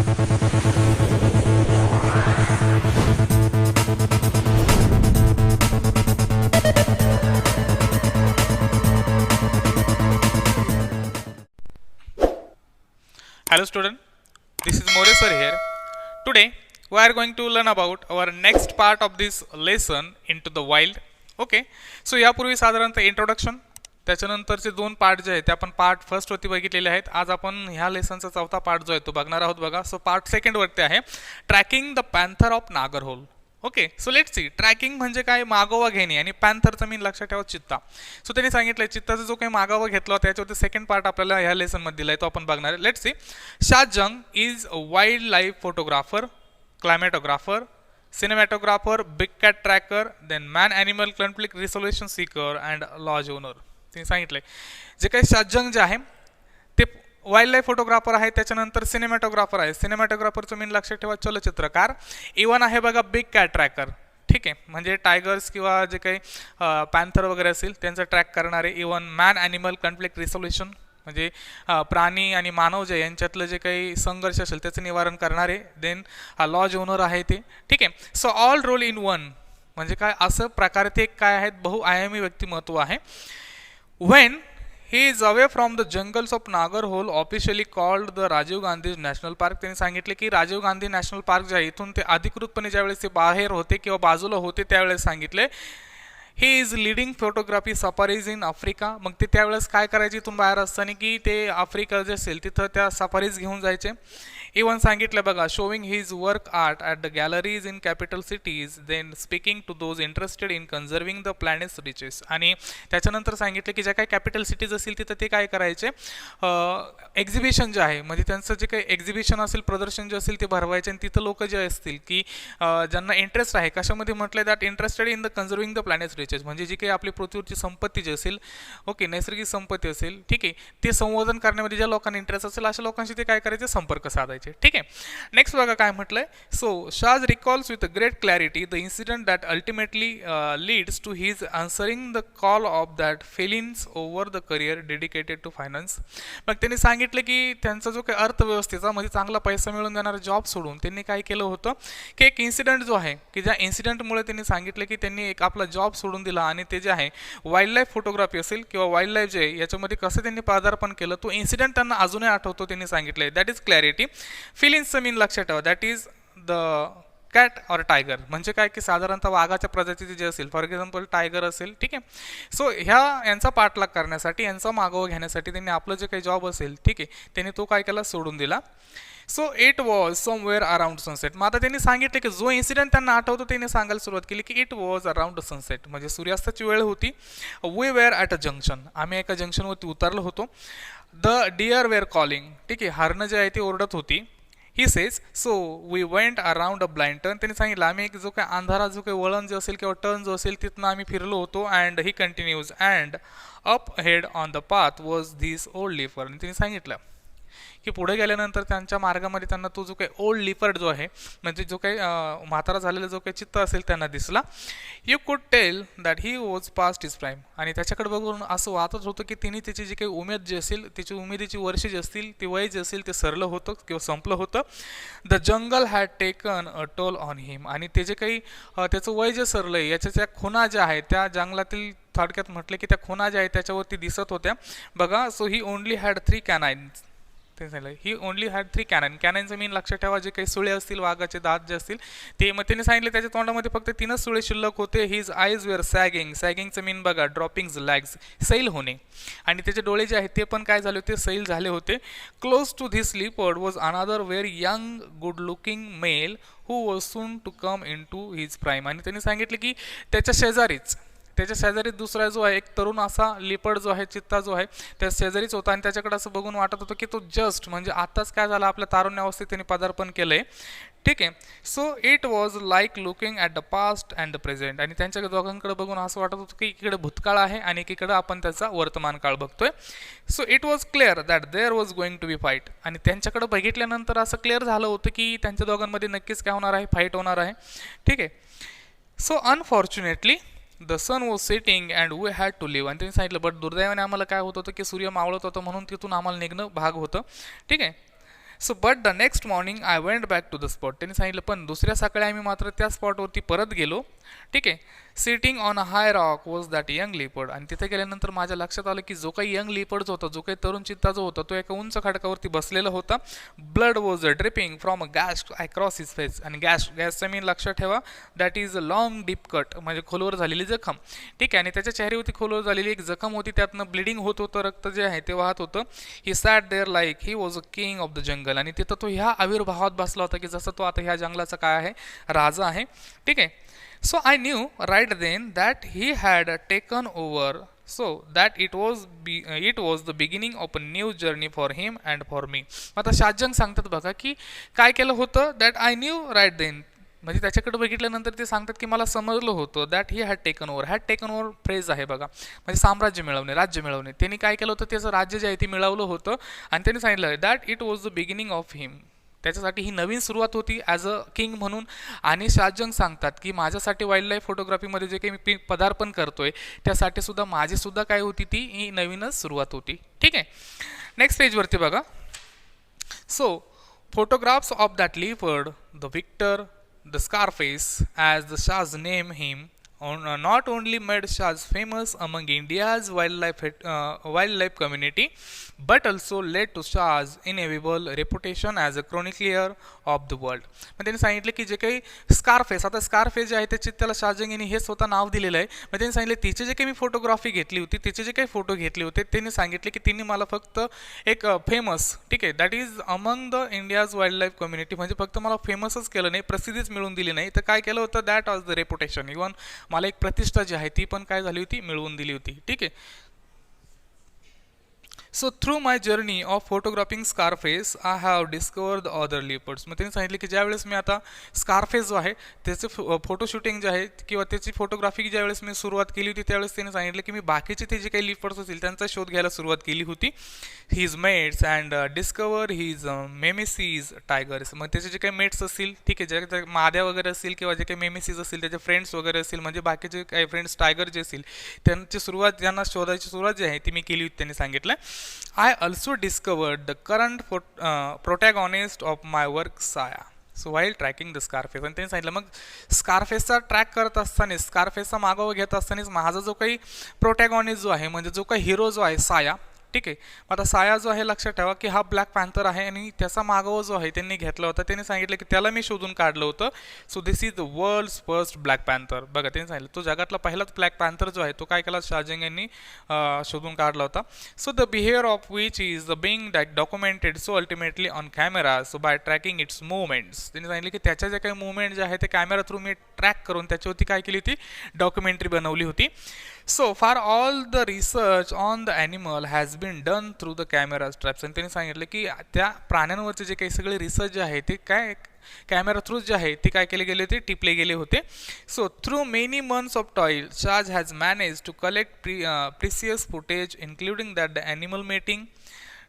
Hello student, this is More sir here. Today we are going to learn about our next part of this lesson into the wild. Okay, so यापूर्वी साधारणतः introduction त्याच्यानंतरचे दोन part जे आहेत ते आपण part first वरती बघितलेले आहेत. आज आपण ह्या लेसनचा चौथा पार्ट जो आहे तो बघणार आहोत बघा. सो पार्ट सेकंड वरती आहे tracking the panther of Nagarhole. Okay, so let see tracking म्हणजे काय, मागोवा घेणे, आणि पॅन्थरचं मीन लक्षात ठेवा चित्ता. सो त्यांनी सांगितलं चित्ताचा जो काही मागोवा घेतला होता त्याच्यावरती सेकंड पार्ट आपल्याला ह्या लेसन मध्ये दिलाय तो आपण बघणार आहे. Let see. शाहजंग is a wild life photographer, क्लायमेटोग्राफर, cinematographer, big cat tracker, then man animal conflict resolution seeker and lodge owner. त्यांनी सांगितलंय जे काही शाहजंग जे आहे ते वाईल्ड लाईफ फोटोग्राफर आहे, त्याच्यानंतर सिनेमॅटोग्राफर आहे. सिनेमॅटोग्राफरचं मीन लक्षात ठेवा चलचित्रकार. इवन आहे बघा बिग कॅट ट्रॅकर, ठीक आहे, म्हणजे टायगर्स किंवा जे काही पॅन्थर वगैरे असेल त्यांचं ट्रॅक करणारे. इवन मॅन ॲनिमल कॉन्फ्लिक्ट रिसोल्युशन म्हणजे प्राणी आणि मानव जे यांच्यातलं जे काही संघर्ष असेल त्याचं निवारण करणारे. देन लॉज ओनर आहे ते, ठीक आहे. So all roll in one म्हणजे काय, असं प्रकारे ते काय आहेत, बहुआयामी व्यक्तिमत्व आहे. When he is away from the jungles of Nagarhole officially called the Rajiv Gandhi national park. त्यांनी सांगितले की राजीव गांधी नॅशनल पार्क जे आहे इथून ते अधिकृतपणे ज्यावेळेस ते बाहेर होते किंवा बाजूला होते त्यावेळेस सांगितले he is leading photography safaris in Africa. मग ते त्यावेळेस काय करायचे, इथून बाहेर असताना की ते आफ्रिका जे असेल तिथं त्या सफारीज घेऊन जायचे. इवन सांगितलं बघा showing his work art at the galleries in capital cities, then speaking to those interested in conserving the planet's riches. आणि त्याच्यानंतर सांगितलं की ज्या काही कॅपिटल सिटीज असतील तिथं ते काय करायचे, एक्झिबिशन जे आहे म्हणजे त्यांचं जे काही एक्झिबिशन असेल, प्रदर्शन जे असेल ते भरवायचे. आणि तिथं लोक जे असतील की ज्यांना इंटरेस्ट आहे कशामध्ये म्हटलं that interested in the conserving the planet's riches, म्हणजे जी काही आपली पृथ्वीवरची संपत्ती जी असेल, ओके, नैसर्गिक संपत्ती असेल, ठीक आहे, ते संवर्धन करण्यामध्ये ज्या लोकांना इंटरेस्ट असेल अशा लोकांशी ते काय करायचे, संपर्क साधायचे. ठीक आहे. नेक्स्ट बघा काय म्हटलंय. So Shaaz recalls with great clarity the incident that ultimately leads to his answering the call of that felines over the career dedicated to finance. मग त्यांनी सांगितलं की त्यांचा जो काही अर्थव्यवस्थेचा म्हणजे चांगला पैसा मिळवून देणारा जॉब सोडून त्यांनी काय केलं होतं की एक इन्सिडेंट जो आहे की ज्या इन्सिडेंटमुळे त्यांनी सांगितलं की त्यांनी एक आपला जॉब सोडून दिला आणि ते जे आहे वाईल्ड लाईफ फोटोग्राफी असेल किंवा वाईल्ड लाईफ जे आहे याच्यामध्ये कसं त्यांनी पदार्पण केलं तो इन्सिडेंट त्यांना अजूनही आठवतो. त्यांनी सांगितलंय दॅट इज क्लॅरिटी. फिलिंग्सचं मीन लक्षात ठेवा that is the cat or tiger, म्हणजे काय की साधारणतः वाघाच्या प्रजातीचे जे असेल, फॉर एक्झाम्पल टायगर असेल, ठीक आहे. सो यांचा पाठलाग करण्यासाठी, यांचा मागोवा घेण्यासाठी त्यांनी आपलं जे काही जॉब असेल, ठीक आहे, त्यांनी तो काय केला, सोडून दिला. So it was somewhere around sunset. मग आता त्यांनी सांगितलं की जो इन्सिडेंट त्यांना आठवतो त्यांनी सांगायला सुरुवात केली की इट वॉज अराउंड सनसेट म्हणजे सूर्यास्ताची वेळ होती. We were at a junction, आम्ही एका जंक्शनवरती उतरलो होतो. द डिअर वेअर कॉलिंग, ठीक आहे, हरणं जे आहे ती ओरडत होती. He says so we went around a blind turn. त्यांनी सांगितलं आम्ही एक जो काही अंधारा जो काही वळण जो असेल किंवा टर्न जो असेल तिथनं आम्ही फिरलो होतो. And he continues and up ahead on the path was this old leopard. आणि त्यांनी सांगितलं की पुढे गेल्यानंतर त्यांच्या मार्गामध्ये त्यांना तो जो काही ओल्ड लिफर्ड जो आहे म्हणजे जो काही म्हातारा झालेला जो काही चित्त असेल त्यांना दिसला. You could tell that he was past his prime. आणि त्याच्याकडे बघून असं वाटत होतं की तिने त्याची जी काही उमेद जी असेल, त्याची उमेदीची वर्षे जी असतील, ती वय जे असेल ते सरलं होतं किंवा संपलं होतं. The jungle had taken a toll on him. आणि ते जे काही त्याचं वय जे सरलं आहे याच्या ज्या खुणा ज्या आहेत त्या जंगलातील थोडक्यात म्हटलं की त्या खुणा ज्या आहेत त्याच्यावरती दिसत होत्या बघा. So he only had 3 कॅनाइन्स. ते सांगितलं ही ओनली हॅड 3 कॅनन. कॅननचं मीन लक्षात ठेवा जे काही सुळे असतील, वाघाचे दात जे असतील ते. मग त्यांनी सांगितले त्याच्या तोंडामध्ये फक्त 3च सुळे शिल्लक होते. His eyes were sagging. सॅगिंगचं मीन बघा ड्रॉपिंग्स लॅग्स, सैल होणे. आणि त्याचे डोळे जे आहेत ते पण काय झाले होते, सैल झाले होते. Close to this leopard was another very young good looking male who was soon to come in to his prime. आणि त्यांनी सांगितले की त्याच्या शेजारी दुसरा जो आहे एक तरुण असा लिपर्ड जो आहे, चित्ता जो आहे त्या शेजारीच होता. आणि त्याच्याकडे असं बघून वाटत होतं की तो जस्ट म्हणजे आताच काय झालं, आपल्या तारुण्यावस्थेत त्यांनी पदार्पण केलंय, ठीक आहे. So it was like looking at the past and the present. आणि त्यांच्या दोघांकडे बघून असं वाटत होतं की एकीकडे भूतकाळ आहे आणि एकीकडे आपण त्याचा वर्तमान काळ बघतोय. So it was clear that there was going to be fight. आणि त्यांच्याकडे बघितल्यानंतर असं क्लिअर झालं होतं की त्यांच्या दोघांमध्ये नक्कीच काय होणार आहे, फाईट होणार आहे, ठीक आहे. So unfortunately the sun was setting and we had to leave. आणि त्यांनी सांगितलं बट दुर्दैवाने आम्हाला काय होत होतं की सूर्य मावळत होतं म्हणून तिथून आम्हाला निघणं भाग होतं, ठीक आहे. So but the next morning I went back to the spot. त्यांनी सांगितलं पण दुसऱ्या सकाळी आम्ही मात्र त्या स्पॉटवरती परत गेलो. ठीक आहे. Sitting on a high rock was that young leopard. आणि तिथे गेल्यानंतर माझ्या लक्षात आलं की जो काही यंग लिपर्ड होता, जो काही तरुण चित्ता जो होता, तो एका उंच खडकावरती बसलेला होता. Blood was dripping from a gash across his face. आणि गॅसचा मीन लक्षात ठेवा, that is a long deep cut, म्हणजे खोलवर झालेली जखम. ठीक आहे. आणि त्याच्या चेहऱ्यावरती खोलवर झालेली एक जखम होती, त्यातनं ब्लिडिंग होत होतं, रक्त जे आहे ते वाहत होतं. He sat there like he was a king of the jungle. आणि तिथं तो ह्या आविर्भावात बसला होता की जसं तो आता ह्या जंगलाचा काय आहे, राजा आहे. ठीक आहे. So I knew right then that he had taken over, so that it was the beginning of a new journey for him and for me. आता शाहजंग सांगतात बघा की काय केलं होतं, that I knew right then, म्हणजे त्याच्याकडे बघितल्यानंतर ते सांगतात की मला समजलं होतं that he had taken over phrase आहे बघा, म्हणजे साम्राज्य मिळवणे, राज्य मिळवणे. त्यांनी काय केलं होतं, त्याचं राज्य जे आहे ते मिळवलं होतं. आणि त्यांनी सांगितलं that it was the beginning of him, त्याच्यासाठी ही नवीन सुरुवात होती ॲज अ किंग म्हणून. आणि शाहजंग सांगतात की माझ्यासाठी वाईल्ड लाईफ फोटोग्राफीमध्ये जे काही मी पदार्पण करतोय त्यासाठी सुद्धा माझी सुद्धा काय होती, ती ही नवीनच सुरुवात होती. ठीक आहे. नेक्स्ट पेजवरती बघा. So photographs of that leopard, the victor, the Scarface as the Shaaz name him, not only made Shahs famous among India's wildlife community, but also led to Shah's inevitable reputation as a chronicler of the world. मग त्यांनी सांगितलं की जे काही Scarface, आता Scarface जे आहे त्याची त्याला शाहजंग यांनी हे स्वतः नाव दिलेलं आहे. मग त्यांनी सांगितलं तिचे जे काही मी फोटोग्राफी घेतली होती, तिचे जे काही फोटो घेतले होते, त्यांनी सांगितले की त्यांनी मला फक्त एक फेमस, ठीक आहे, that is among the India's wild life community, म्हणजे फक्त मला फेमसच केलं नाही, प्रसिद्धीच मिळवून दिली नाही, तर काय केलं होतं, that was the reputation, even मला एक प्रतिष्ठा जी आहे ती पण काय झाली होती, मिळवून दिली होती. ठीक आहे. So through my journey of photographing Scarface I have discover the other leopards. मग त्यांनी सांगितले की ज्यावेळेस मी आता स्कारफेस जो आहे त्याचे फोटो शूटिंग जे आहे किंवा त्याची फोटोग्राफी ज्यावेळेस मी सुरुवात केली होती, त्यावेळेस त्यांनी सांगितलं की मी बाकीचे ते जे काही लिपर्ड्स असतील त्यांचा शोध घ्यायला सुरुवात केली होती. His mates and discover his nemesis tigers. मग त्याचे जे काही मेट्स असतील, ठीक आहे, जे माद्या वगैरे असतील किंवा जे काही मेमेसीज असतील, त्याचे फ्रेंड्स वगैरे असतील, म्हणजे बाकीचे काही फ्रेंड्स टायगर जे असतील त्यांची सुरुवात, ज्यांना शोधायची सुरुवात जी आहे ती मी केली होती, त्यांनी सांगितलं. I also discovered the current protagonist of my work, Saya. So while tracking the Scarface. आणि त्यांनी सांगितलं मग स्कारफेसचा ट्रॅक करत असताना, स्कारफेसचा मागोवा घेत असतानाच माझा जो काही प्रोटॅगॉनिस्ट जो आहे, म्हणजे जो काही हिरो जो आहे साया, ठीक आहे. आता साया जो आहे लक्षात ठेवा की हा ब्लॅक पॅन्थर आहे आणि त्याचा मागोवा जो आहे त्यांनी घेतला होता. त्यांनी सांगितलं की त्याला मी शोधून काढलं होतं. So this is the world's first black panther. बघा त्यांनी सांगितलं तो जगातला पहिलाच ब्लॅक पॅन्थर जो आहे तो काय केला, शाहजंग यांनी शोधून काढला होता. So the behaviour of which is the being documented so ultimately on camera, so by tracking its movements. त्यांनी सांगितलं की त्याच्या ज्या काही मुवमेंट जे आहे ते कॅमेरा थ्रू मी ट्रॅक करून त्याच्यावरती काय केली होती, डॉक्युमेंटरी बनवली होती. So for all the research on the animal has been done through the camera traps. आणि त्यांनी सांगितलं की त्या प्राण्यांवरचे जे काही सगळे रिसर्च जे आहे ते काय कॅमेरा थ्रू जे आहे ते काय केले गेले होते, टिपले गेले होते. So through many months of toil Shaaz has manage to collect precious footage including that the animal mating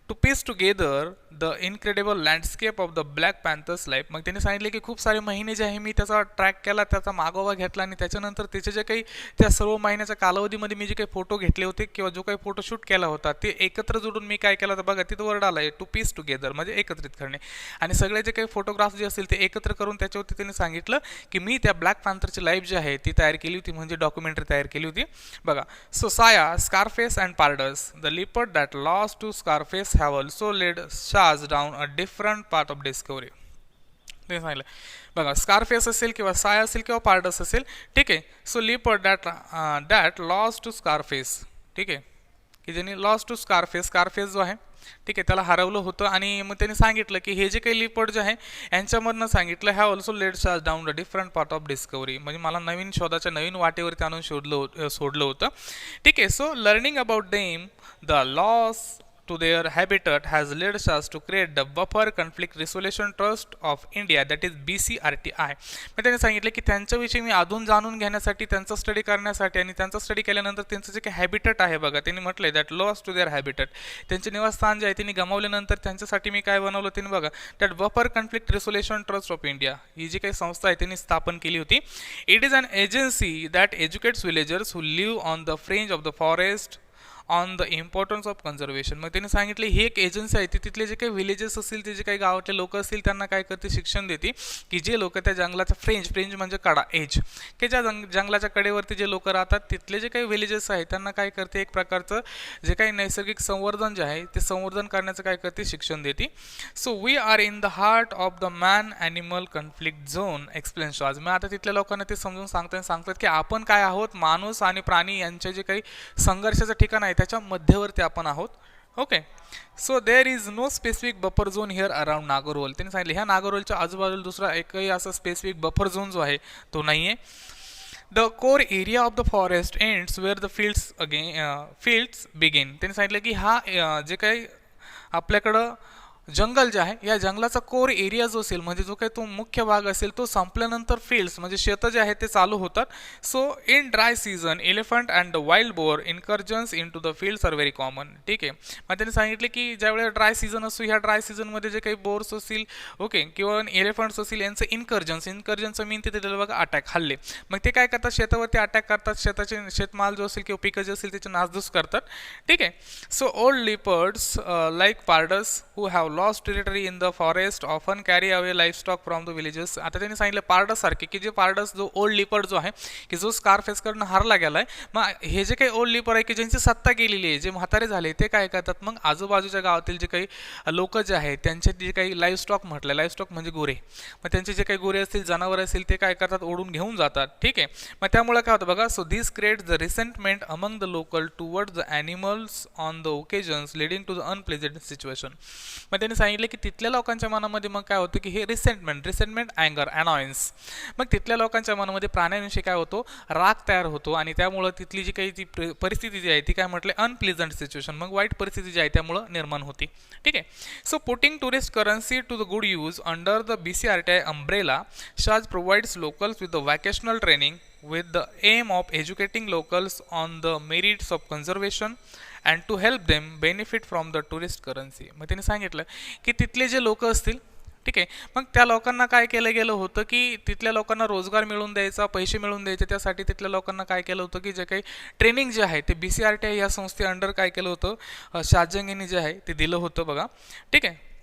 to piece together the incredible landscape of the black panthers life. मग त्यांनी सांगितले की खूप सारे महिने जे आहे मी त्याचा ट्रॅक केला, त्याचा मागोवा घेतला आणि त्याच्यानंतर त्याचे जे काही त्या सर्व महिन्याच्या कालावधीमध्ये मी जे काही फोटो घेतले होते किंवा जो काही फोटोशूट केला होता ते एकत्र जोडून मी काय केलं तर बघा तिथं वर्ड आला आहे टू पीस टुगेदर, म्हणजे एकत्रित करणे. आणि सगळे जे काही फोटोग्राफ्स जे असतील ते एकत्र करून त्याच्यावरती त्यांनी सांगितलं की मी त्या ब्लॅक पॅन्थरची लाईफ जी आहे ती तयार केली होती, म्हणजे डॉक्युमेंटरी तयार केली होती. बघा. So Saya, Scarface and Pardus, the leopard that lost to Scarface have also led Shaaz down a different part of discovery. ते सांगितलं बघा, स्कारफेस असेल किंवा साय असेल किंवा पार्डस असेल, ठीक आहे. So leopard that lost to Scarface, ठीक आहे, की ज्यांनी लॉस्ट टू स्कारफेस, स्कारफेस जो आहे ठीक आहे त्याला हरवलं होतं. आणि मग त्यांनी सांगितलं की हे जे काही लिपर्ड जे आहे यांच्यामधनं सांगितलं have also led Shaaz down the different part of discovery, म्हणजे मला नवीन शोधाच्या नवीन वाटेवरती आणून सोडलं होतं. ठीक आहे. So learning about them the loss to their habitat has led us to create the Buffer Conflict Resolution Trust of India, that is BCRTI. मग त्यांनी सांगितलं की त्यांच्याविषयी मी अजून जाणून घेण्यासाठी, त्यांचा स्टडी करण्यासाठी आणि त्यांचा स्टडी केल्यानंतर त्यांचं जे काही हॅबिटट आहे बघा, त्यांनी म्हटलंय दॅट लॉस टू देअर हॅबिटट, त्यांचे निवासस्थान जे आहे त्यांनी गमावल्यानंतर त्यांच्यासाठी मी काय बनवलं त्यांनी बघा, that buffer conflict resolution trust of India, ही जी काही संस्था आहे त्यांनी स्थापन केली होती. It is an agency that educates villagers who live on the fringe of the forest on the importance of conservation. मग त्यांनी सांगितले ही एक एजन्सी आहे ती तिथले जे काही विलेजेस असतील ते जे काही गावातले लोक असतील त्यांना काय करते शिक्षण देते की जे लोक त्या जंगलाच्या फ्रेंज म्हणजे कडा एज की ज्या जंगलाच्या कडेवरती जे लोक राहतात तिथले जे काही विलेजेस आहेत त्यांना काय करते एक प्रकारचं जे काही नैसर्गिक संवर्धन जे आहे ते संवर्धन करण्याचं काय करते शिक्षण देते. So we are in the heart of the man animal conflict zone explain आज. मग आता तिथल्या लोकांना ते समजून सांगतात की आपण काय आहोत माणूस आणि प्राणी यांचे जे काही संघर्षाचं ठिकाण आहे त्याच्या मध्यवर्ती आपण आहोत. Okay. So there is no specific buffer zone here around Nagarhole. त्यांनी सांगितले ह्या नागरहोलच्या आजूबाजूला दुसरा एकही असा स्पेसिफिक बफर झोन जो आहे तो नाही आहे. The core area of the forest ends where the fields begin. त्यांनी सांगितलं की हा जे काही आपल्याकडं जंगल जे आहे या जंगलाचा कोर एरिया जो असेल म्हणजे जो काही तो मुख्य भाग असेल तो संपल्यानंतर फील्ड्स म्हणजे शेतं जे आहेत ते चालू होतात. So in dry season elephant and the wild boar incursions into the fields are very common. ठीक आहे. मग त्यांनी सांगितले की ज्यावेळेस ड्राय सीझन असतो ह्या ड्राय सीझनमध्ये जे काही बोर्स असतील ओके किंवा एलिफंट्स असतील यांचं इन्कर्जन्सचं मीन तिथे बघा अटॅक हल्ले. मग ते काय करतात शेतावरती अटॅक करतात शेताचे शेतमाल जो असेल किंवा पिकं जे असेल त्याचे नासधूस करतात. ठीक आहे. So old leopards like pardus who have lost territory in the forest often carry away livestock from the villages. आता त्यांनी सांगितलं पार्डस सारखे की जे पार्डस जो ओल्ड लिपर्ड जो आहे की जो स्कारफेसकडनं हारला गेलाय मग हे जे काही ओल्ड लिपर आहे की ज्यांची सत्ता गेलेली आहे जे म्हातारे झाले ते काय करतात मग आजूबाजूच्या गावातील जे काही लोक जे आहेत त्यांचे जे काही लाईफस्टॉक म्हटलं लाईफस्टॉक म्हणजे गोरे मग त्यांचे जे काही गोरे असतील जनावर असतील ते काय करतात ओढून घेऊन जातात. ठीक आहे. मग त्यामुळे काय होतं बघा. So this creates the resentment among the local towards the animals on the occasions leading to the unpleasant situation. मग त्यांनी सांगितलं की तिथल्या लोकांच्या मनामध्ये मग काय होतं की हे रिसेंटमेंट अँगर अनॉयन्स मग तिथल्या लोकांच्या मनामध्ये प्राण्यांविषयी काय होतो राग तयार होतो आणि त्यामुळं तिथली जी काही ती परिस्थिती जी आहे ती काय म्हटलं अनप्लेझंट सिच्युएशन मग वाईट परिस्थिती जी आहे त्यामुळं निर्माण होती. ठीक आहे. So putting tourist currency to the good use under the BCRTI umbrella Shaaz provides locals with the vocational training with the aim of educating locals on the merits of conservation and to help them benefit from the tourist currency. मग त्यांनी सांगितलं की तिथले जे लोक असतील ठीक आहे मग त्या लोकांना काय केलं गेलं होतं की तिथल्या लोकांना रोजगार मिळवून द्यायचा पैसे मिळवून द्यायचे त्यासाठी तिथल्या लोकांना काय केलं होतं की जे काही ट्रेनिंग जे आहे ते BCRTI या संस्थे अंडर काय केलं होतं शाहजंगीने जे आहे ते दिलं होतं बघा. ठीक आहे.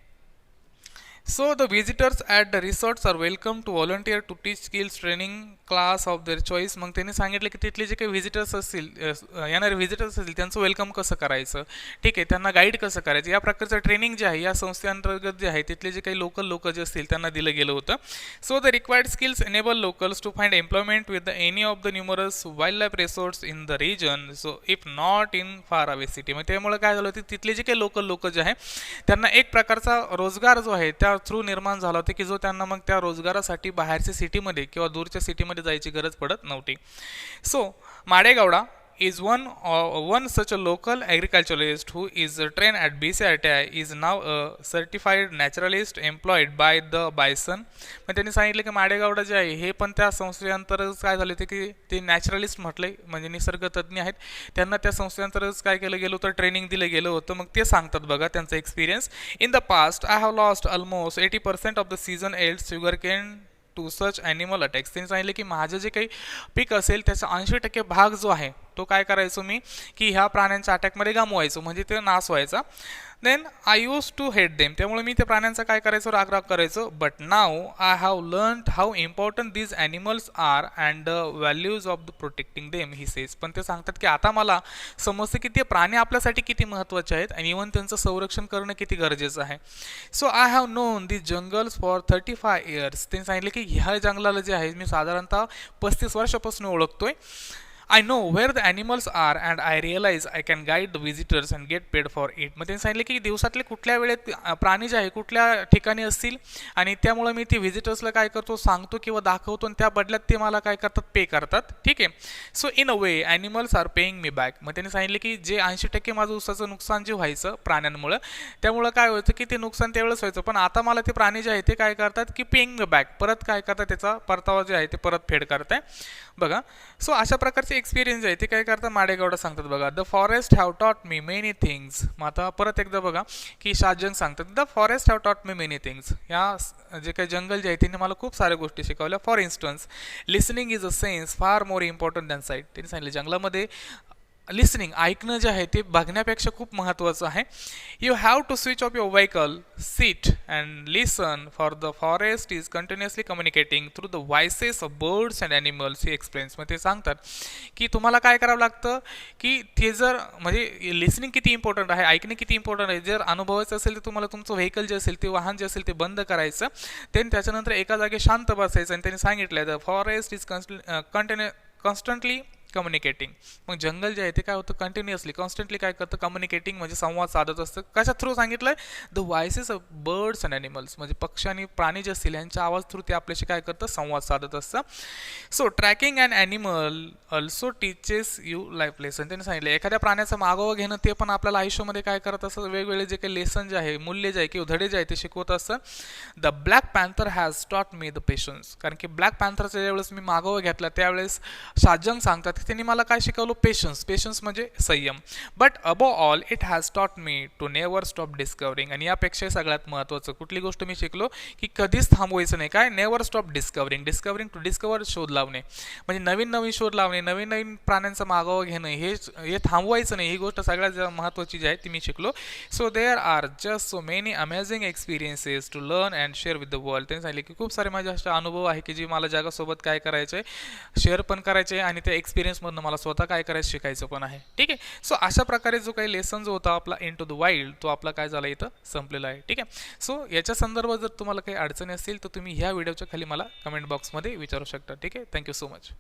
So the visitors at the resorts are welcome to volunteer to teach skills training class of their choice. मग त्यांनी सांगितलं की तिथले जे काही व्हिजिटर्स असतील येणारे व्हिजिटर्स असतील त्यांचं वेलकम कसं करायचं ठीक आहे त्यांना गाईड कसं करायचं या प्रकारचं ट्रेनिंग जे आहे या संस्थेअंतर्गत जे आहे तिथले जे काही लोक जे असतील त्यांना दिलं गेलं होतं. So the required skills enable locals to find employment with the any of the numerous wildlife resorts in the region so if not in far away city. मग त्यामुळे काय झालं होतं तिथले जे काही लोक जे आहे त्यांना एक प्रकारचा रोजगार जो आहे त्या थ्रू निर्माण झाला होता की जो त्यांना मग त्या रोजगारासाठी बाहेरच्या सिटीमध्ये किंवा दूरच्या सिटीमध्ये जायची गरज पडत नव्हती. So Madegowda is one such a local agriculturalist who is trained at BCRTI is now a certified naturalist employed by the Bison. मग त्यांनी सांगितलं की माडेगौडा जे आहे हे पण त्या संस्थेअंतर्गत काय झाले होते की ते नॅचरलिस्ट म्हटले म्हणजे निसर्गतज्ञ आहेत त्यांना त्या संस्थेअंतर्गत काय केलं गेलं होतं ट्रेनिंग दिलं गेलं होतं. मग ते सांगतात बघा त्यांचा experience. In the past I have lost almost 80% of the season yield sugarcane to such animal attacks. त्यांनी सांगितलं की माझं जे काही पीक असेल त्याचा 80% भाग जो आहे तो काय करायचो मी की ह्या प्राण्यांच्या अटॅकमध्ये गमवायचो म्हणजे ते नाश व्हायचा. Then I use to hate them त्यामुळे मी त्या प्राण्यांचा काय करायचो राग करायचो. But now I have learn how important these animals are and the values of the protecting them he says. पण ते सांगतात की आता मला समजतं की ते प्राणी आपल्यासाठी किती महत्त्वाचे आहेत आणि इव्हन त्यांचं संरक्षण करणं किती गरजेचं आहे. So I have non these jungles for 35 years. त्यांनी सांगितलं की ह्या जंगलाला जे आहे मी साधारणतः 35 वर्षापासून ओळखतोय. I know where the animals are and I realize I can guide the visitors and get paid for it. मग त्यांनी सांगितलं की दिवसातले कुठल्या वेळेत प्राणी जे आहे कुठल्या ठिकाणी असतील आणि त्यामुळे मी ते व्हिजिटर्सला काय करतो सांगतो किंवा दाखवतो आणि त्या बदल्यात ते मला काय करतात पे करतात. ठीक आहे. So in a way animals are paying me back. मग त्यांनी सांगितलं की जे 80% माझं ऊसाचं नुकसान जे व्हायचं प्राण्यांमुळे त्यामुळं काय व्हायचं की ते नुकसान त्यावेळेस व्हायचं पण आता मला ते प्राणी जे आहे ते काय करतात की पेईंग मी बॅक परत काय करतात त्याचा परतावा जे आहे ते परत फेड करताय बघा. सो अशा प्रकारचे एक्सपिरियन्स आहे ते काय करतात माडेगौडा सांगतात बघा. The forest have taught me many things. मग आता परत एकदा बघा की शाहजंग सांगतात the forest have taught me many things. या जे काही जंगल जे आहे त्यांनी मला खूप साऱ्या गोष्टी शिकवल्या. For instance listening is a sense फार मोर इम्पॉर्टंट दॅन साईट. त्यांनी सांगितलं जंगलामध्ये लिसनिंग ऐकणं जे आहे ते बघण्यापेक्षा खूप महत्त्वाचं आहे. You have to switch off your vehicle seat and listen for the forest is continuously communicating through the voices of birds and animals. He explains मध्ये ते सांगतात की तुम्हाला काय करावं लागतं की ते जर म्हणजे लिसनिंग किती इम्पॉर्टंट आहे, ऐकणे किती इम्पॉर्टंट आहे. जर अनुभवायचं असेल तर तुम्हाला तुमचं व्हेकल जे असेल ते वाहन जे असेल ते बंद करायचं, त्याच्यानंतर एका जागी शांत बसायचं. आणि त्यांनी सांगितलं the forest is constantly communicating. मग जंगल जे आहे ते काय होतं कंटिन्युअसली कॉन्स्टंटली काय करतं कम्युनिकेटिंग म्हणजे संवाद साधत असतं. कशा थ्रू सांगितलंय the voices of birds and animals म्हणजे पक्षी आणि प्राणी जे असतील यांच्या आवाज थ्रू ते आपल्याशी काय करतं संवाद साधत असतं. So tracking and animal also teaches you life lesson. त्यांनी सांगितलं एखाद्या प्राण्याचा मागोवा घेणं ते पण आपल्याला आयुष्यामध्ये काय करत असतं वेगवेगळे जे काही लेसन जे आहे मूल्य जे आहे किंवा धडे जे आहे ते शिकवत असतं. The black panther has taught me the patience. कारण की ब्लॅक पॅन्थरचा ज्यावेळेस मी मागोवा घेतला त्यावेळेस शाहजंग सांगतात त्यांनी मला काय शिकवलं पेशन्स. पेशन्स म्हणजे संयम. But above all it has taught me to never stop discovering. आणि यापेक्षा सगळ्यात महत्त्वाचं कुठली गोष्ट मी शिकलो की कधीच थांबवायचं नाही. काय never stop discovering. Discovering to discover शोध लावणे म्हणजे नवीन नवीन शोध लावणे, नवीन नवीन प्राण्यांचा मागोवा घेणं हे थांबवायचं नाही. ही गोष्ट सगळ्यात महत्त्वाची जी आहे ती मी शिकलो. So there are just so many amazing experiences to learn and share with the world. त्यांनी सांगितले की खूप सारे माझे असे अनुभव आहे की जे मला जगासोबत काय करायचे शेअर पण करायचे आणि त्या एक्सपिरियन्समधनं मला स्वतः काय करायचं शिकायचं पण आहे. ठीक आहे. सो अशा प्रकारे जो काही लेसन जो होता आपला इन टू द वाईल्ड तो आपला काय झाला इथं संपलेला आहे. ठीक आहे. सो याच्या संदर्भात जर तुम्हाला काही अडचणी असतील तर तुम्ही ह्या व्हिडिओच्या खाली मला कमेंट बॉक्समध्ये विचारू शकता. ठीक आहे. Thank you so much.